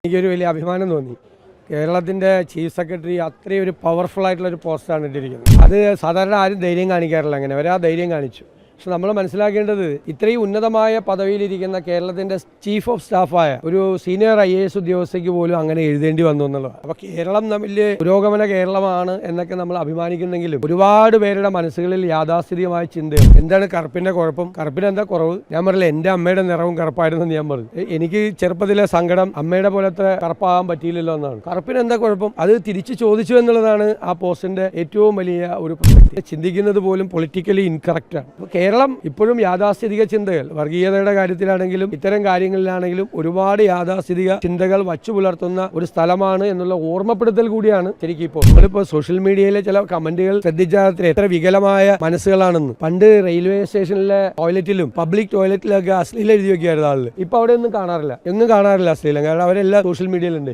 എനിക്കൊരു വലിയ അഭിമാനം തോന്നി. കേരളത്തിൻ്റെ ചീഫ് സെക്രട്ടറി അത്രയും ഒരു പവർഫുൾ ആയിട്ടുള്ളൊരു പോസ്റ്റാണ് ഇട്ടിരിക്കുന്നത്. അത് സാധാരണ ആരും ധൈര്യം കാണിക്കാറില്ല. അങ്ങനെ അവർ ആ ധൈര്യം കാണിച്ചു. പക്ഷെ നമ്മൾ മനസ്സിലാക്കേണ്ടത് ഇത്രയും ഉന്നതമായ പദവിയിലിരിക്കുന്ന കേരളത്തിൻ്റെ ചീഫ് ഓഫ് സ്റ്റാഫായ ഒരു സീനിയർ IAS ഉദ്യോഗസ്ഥയ്ക്ക് പോലും അങ്ങനെ എഴുതേണ്ടി വന്നു എന്നുള്ളതാണ്. അപ്പോൾ കേരളം തമ്മിൽ പുരോഗമന കേരളമാണ് എന്നൊക്കെ നമ്മൾ അഭിമാനിക്കുന്നെങ്കിലും ഒരുപാട് പേരുടെ മനസ്സുകളിൽ യാഥാസ്ഥിതികമായ ചിന്തയാണ്. എന്താണ് കറുപ്പിൻ്റെ കുഴപ്പം, കറുപ്പിന് എന്താ കുറവ്? ഞാൻ പറഞ്ഞില്ല, എൻ്റെ അമ്മയുടെ നിറവും കറുപ്പായിരുന്നു ഞാൻ പറഞ്ഞു. എനിക്ക് ചെറുപ്പത്തിലെ സങ്കടം അമ്മയുടെ പോലത്തെ കറുപ്പാകാൻ പറ്റിയില്ലല്ലോ എന്നാണ്. കറുപ്പിന് എന്താ കുഴപ്പം? അത് തിരിച്ചു ചോദിച്ചു എന്നുള്ളതാണ് ആ പോസ്റ്റിൻ്റെ ഏറ്റവും വലിയ ഒരു പ്രസക്തി. ചിന്തിക്കുന്നത് പോലും പൊളിറ്റിക്കലി ഇൻകറക്റ്റാണ്. കേരളം ഇപ്പോഴും യാഥാസ്ഥിതിക ചിന്തകൾ, വർഗീയതയുടെ കാര്യത്തിലാണെങ്കിലും ഇത്തരം കാര്യങ്ങളിലാണെങ്കിലും ഒരുപാട് യാഥാസ്ഥിതിക ചിന്തകൾ വച്ചു പുലർത്തുന്ന ഒരു സ്ഥലമാണ് എന്നുള്ള ഓർമ്മപ്പെടുത്തൽ കൂടിയാണ് ശരിക്കും. ഇപ്പോൾ നമ്മളിപ്പോൾ സോഷ്യൽ മീഡിയയിലെ ചില കമന്റുകൾ ശ്രദ്ധിച്ചാൽ എത്ര വികലമായ മനസ്സുകളാണെന്ന്. പണ്ട് റെയിൽവേ സ്റ്റേഷനിലെ ടോയ്ലറ്റിലും പബ്ലിക് ടോയ്ലറ്റിലൊക്കെ അശ്ലീലം എഴുതി വെക്കുകയായിരുന്നു ആളുകൾ. ഇപ്പൊ അവിടെ ഒന്നും കാണാറില്ല, എങ്ങും കാണാറില്ല അശ്ലീലം. കാരണം അവരെല്ലാം സോഷ്യൽ മീഡിയയിലുണ്ട്.